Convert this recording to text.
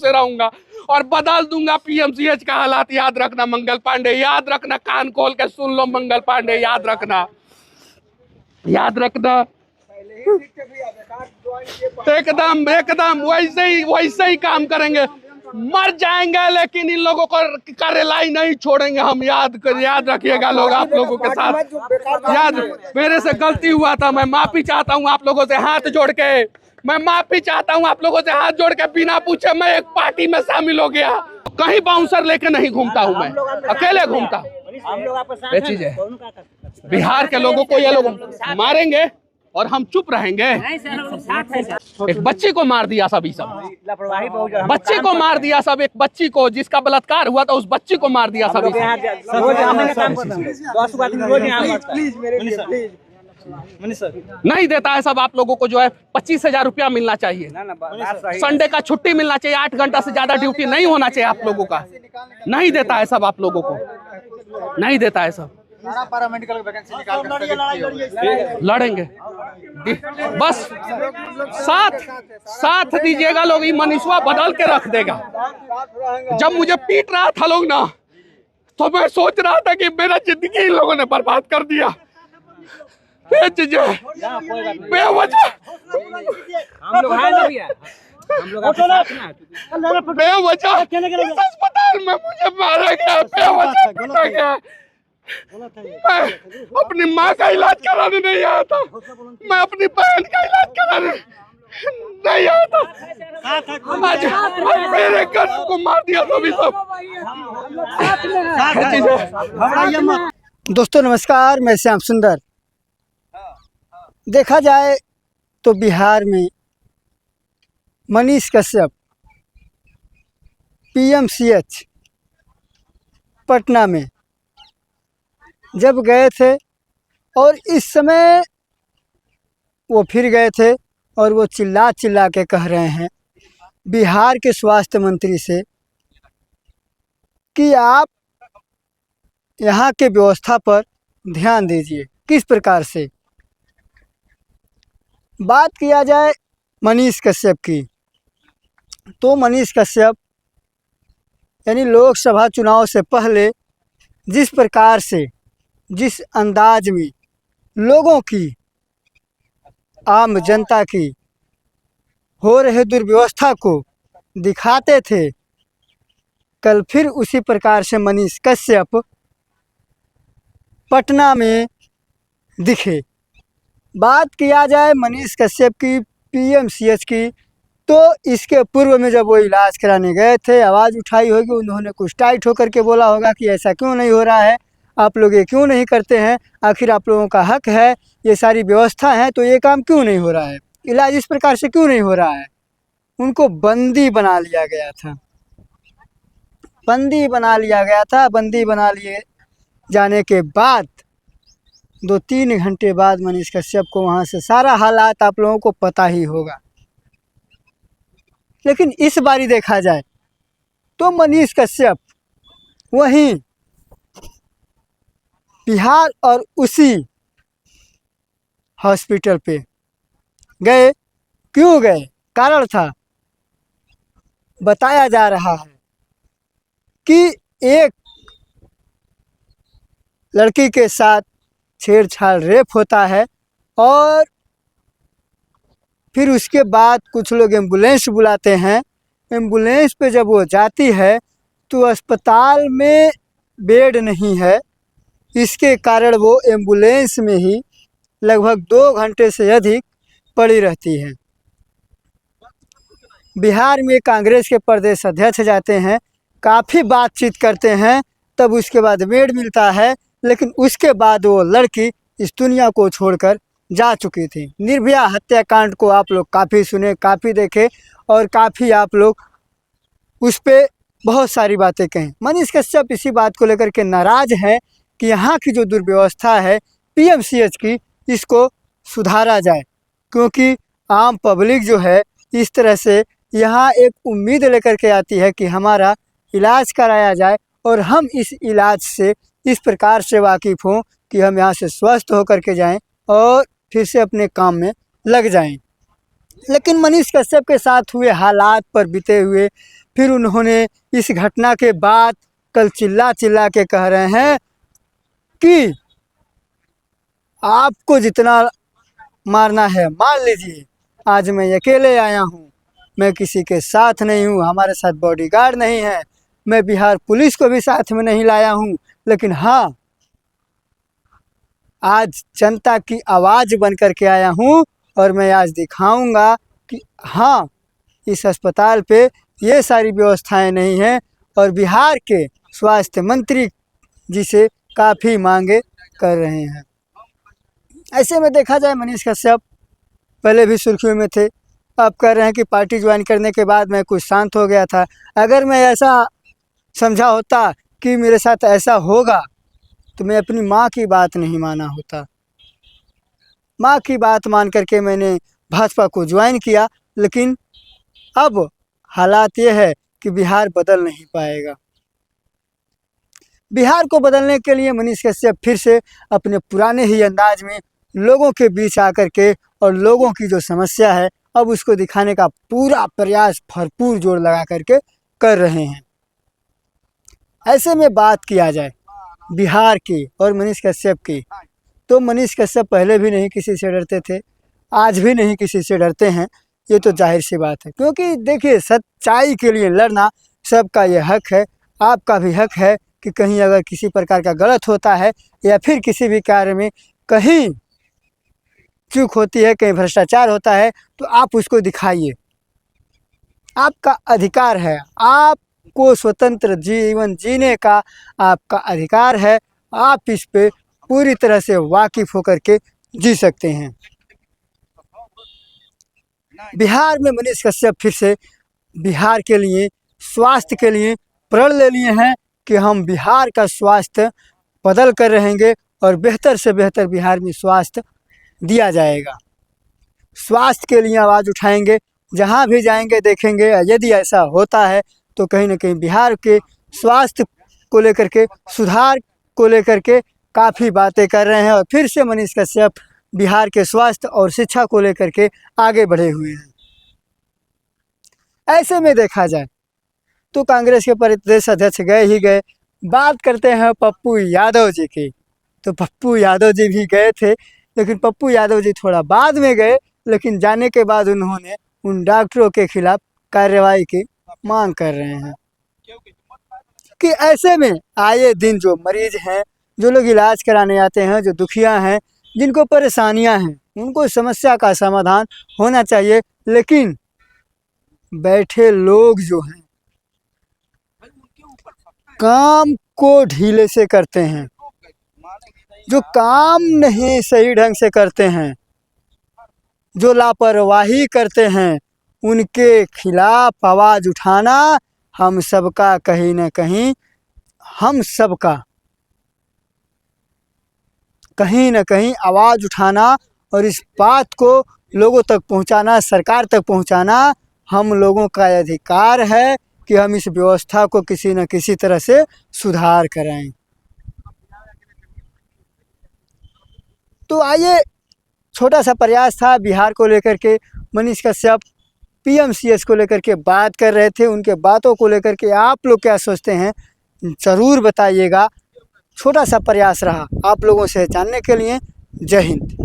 से रहूंगा और बदल दूंगा पीएमसीएच का हालात। याद रखना मंगल पांडे, याद रखना, कान खोल के सुन लो मंगल पांडे, याद रखना, याद रखना। एकदम एकदम वैसे ही काम करेंगे, मर जाएंगे लेकिन इन लोगों को का रिलाई नहीं छोड़ेंगे हम। याद रखिएगा लोग, आप लोगों के साथ याद, मेरे से गलती हुआ था, मैं माफी चाहता हूँ आप लोगों से हाथ जोड़ के, मैं माफी चाहता हूँ आप लोगों से हाथ जोड़ के। बिना पूछे मैं एक पार्टी में शामिल हो गया, कहीं बाउंसर लेके नहीं घूमता हूँ, मैं अकेले घूमता हूँ। ये चीज है, बिहार के लोगों को ये लोग मारेंगे और हम चुप रहेंगे। एक बच्ची को मार दिया सब, बच्चे को मार दिया सब, एक बच्ची को जिसका बलात्कार हुआ था उस बच्ची को मार दिया सब। नहीं देता है सब आप लोगों को, जो है 25,000 रुपया मिलना चाहिए, संडे का छुट्टी मिलना चाहिए, 8 घंटा से ज्यादा ड्यूटी नहीं होना चाहिए आप लोगों का। नहीं देता है सब आप लोगों को, नहीं देता है सब। पैरामेडिकल वैकेंसी निकाल लड़ेंगे बस, साथ दीजिएगा लोग, ये मनीषवा बदल के रख देगा। जब मुझे पीट रहा था लोग ना, तो मैं सोच रहा था कि मेरा जिंदगी इन लोगों ने बर्बाद कर दिया। बेवजह अस्पताल में मुझे मारा गया, बेवजह पीटा गया। मैं अपनी माँ का इलाज कराने नहीं आया था, मैं अपनी बहन का इलाज कराने नहीं आया था। आज मेरे घर को मार दिया सभी सब। दोस्तों नमस्कार, मैं श्याम सुंदर। देखा जाए तो बिहार में मनीष कश्यप पीएमसीएच पटना में जब गए थे और इस समय वो फिर गए थे और वो चिल्ला के कह रहे हैं बिहार के स्वास्थ्य मंत्री से कि आप यहाँ के व्यवस्था पर ध्यान दीजिए। किस प्रकार से बात किया जाए मनीष कश्यप की, तो मनीष कश्यप यानी लोकसभा चुनाव से पहले जिस प्रकार से, जिस अंदाज में लोगों की, आम जनता की हो रहे दुर्व्यवस्था को दिखाते थे, कल फिर उसी प्रकार से मनीष कश्यप पटना में दिखे। बात किया जाए मनीष कश्यप की पीएमसीएच की, तो इसके पूर्व में जब वो इलाज कराने गए थे, आवाज़ उठाई होगी, उन्होंने कुछ टाइट होकर के बोला होगा कि ऐसा क्यों नहीं हो रहा है, आप लोग ये क्यों नहीं करते हैं, आखिर आप लोगों का हक है, ये सारी व्यवस्था है, तो ये काम क्यों नहीं हो रहा है, इलाज इस प्रकार से क्यों नहीं हो रहा है। उनको बंदी बना लिया गया था, बंदी बना लिया गया था। बंदी बना लिए जाने के बाद 2-3 घंटे बाद मनीष कश्यप को वहाँ से सारा हालात आप लोगों को पता ही होगा। लेकिन इस बारी देखा जाए तो मनीष कश्यप वहीं बिहार और उसी हॉस्पिटल पे गए। क्यों गए, कारण था, बताया जा रहा है कि एक लड़की के साथ छेड़छाड़, रेप होता है और फिर उसके बाद कुछ लोग एम्बुलेंस बुलाते हैं। एम्बुलेंस पे जब वो जाती है तो अस्पताल में बेड नहीं है, इसके कारण वो एम्बुलेंस में ही लगभग 2 घंटे से अधिक पड़ी रहती है। बिहार में कांग्रेस के प्रदेश अध्यक्ष जाते हैं, काफ़ी बातचीत करते हैं, तब उसके बाद बेड मिलता है, लेकिन उसके बाद वो लड़की इस दुनिया को छोड़कर जा चुकी थी। निर्भया हत्याकांड को आप लोग काफ़ी सुने, काफ़ी देखे और काफ़ी आप लोग उस पर बहुत सारी बातें कहें। मनीष कश्यप इसी बात को लेकर के नाराज़ है कि यहाँ की जो दुर्व्यवस्था है पीएमसीएच की, इसको सुधारा जाए, क्योंकि आम पब्लिक जो है इस तरह से यहाँ एक उम्मीद लेकर के आती है कि हमारा इलाज कराया जाए और हम इस इलाज से इस प्रकार से वाकिफ़ हों कि हम यहाँ से स्वस्थ होकर के जाएं और फिर से अपने काम में लग जाएं। लेकिन मनीष कश्यप के साथ हुए हालात पर बीते हुए फिर उन्होंने इस घटना के बाद कल चिल्ला चिल्ला के कह रहे हैं कि आपको जितना मारना है मार लीजिए, आज मैं अकेले आया हूँ, मैं किसी के साथ नहीं हूँ, हमारे साथ बॉडीगार्ड नहीं है, मैं बिहार पुलिस को भी साथ में नहीं लाया हूँ, लेकिन हाँ, आज जनता की आवाज़ बन कर के आया हूँ और मैं आज दिखाऊंगा कि हाँ, इस अस्पताल पे ये सारी व्यवस्थाएं नहीं हैं और बिहार के स्वास्थ्य मंत्री जी से काफ़ी मांगे कर रहे हैं। ऐसे में देखा जाए मनीष कश्यप पहले भी सुर्खियों में थे, अब कह रहे हैं कि पार्टी ज्वाइन करने के बाद मैं कुछ शांत हो गया था। अगर मैं ऐसा समझा होता कि मेरे साथ ऐसा होगा तो मैं अपनी माँ की बात नहीं माना होता। माँ की बात मान करके मैंने भाजपा को ज्वाइन किया, लेकिन अब हालात ये है कि बिहार बदल नहीं पाएगा। बिहार को बदलने के लिए मनीष कश्यप फिर से अपने पुराने ही अंदाज में लोगों के बीच आकर के और लोगों की जो समस्या है अब उसको दिखाने का पूरा प्रयास भरपूर जोर लगा करके कर रहे हैं। ऐसे में बात किया जाए बिहार की और मनीष कश्यप की, तो मनीष कश्यप पहले भी नहीं किसी से डरते थे, आज भी नहीं किसी से डरते हैं, ये तो जाहिर सी बात है। क्योंकि देखिए, सच्चाई के लिए लड़ना सबका ये हक है, आपका भी हक है कि कहीं अगर किसी प्रकार का गलत होता है या फिर किसी भी कार्य में कहीं चूक होती है, कहीं भ्रष्टाचार होता है, तो आप उसको दिखाइए, आपका अधिकार है, आपको स्वतंत्र जीवन जीने का आपका अधिकार है, आप इस पे पूरी तरह से वाकिफ होकर के जी सकते हैं। बिहार में मनीष कश्यप फिर से बिहार के लिए, स्वास्थ्य के लिए प्रण ले लिए हैं कि हम बिहार का स्वास्थ्य बदल कर रहेंगे और बेहतर से बेहतर बिहार में स्वास्थ्य दिया जाएगा। स्वास्थ्य के लिए आवाज़ उठाएंगे, जहाँ भी जाएंगे देखेंगे यदि ऐसा होता है तो कहीं ना कहीं बिहार के स्वास्थ्य को लेकर के, सुधार को लेकर के काफ़ी बातें कर रहे हैं और फिर से मनीष कश्यप बिहार के स्वास्थ्य और शिक्षा को लेकर के आगे बढ़े हुए हैं। ऐसे में देखा जाए तो कांग्रेस के प्रदेश अध्यक्ष गए ही गए। बात करते हैं पप्पू यादव जी की, तो पप्पू यादव जी भी गए थे, लेकिन पप्पू यादव जी थोड़ा बाद में गए, लेकिन जाने के बाद उन्होंने उन डॉक्टरों के खिलाफ कार्रवाई की मांग कर रहे हैं कि ऐसे में आए दिन जो मरीज हैं, जो लोग इलाज कराने आते हैं, जो दुखिया हैं, जिनको परेशानियां हैं, उनको समस्या का समाधान होना चाहिए। लेकिन बैठे लोग जो हैं काम को ढीले से करते हैं, जो काम नहीं सही ढंग से करते हैं, जो लापरवाही करते हैं, उनके खिलाफ आवाज़ उठाना हम सबका कहीं ना कहीं, हम सबका कहीं ना कहीं आवाज़ उठाना और इस बात को लोगों तक पहुंचाना, सरकार तक पहुंचाना हम लोगों का अधिकार है कि हम इस व्यवस्था को किसी न किसी तरह से सुधार कराएं। तो आइए, छोटा सा प्रयास था बिहार को लेकर के। मनीष कश्यप पीएमसीएच को लेकर के बात कर रहे थे, उनके बातों को लेकर के आप लोग क्या सोचते हैं ज़रूर बताइएगा। छोटा सा प्रयास रहा आप लोगों से जानने के लिए। जय हिंद।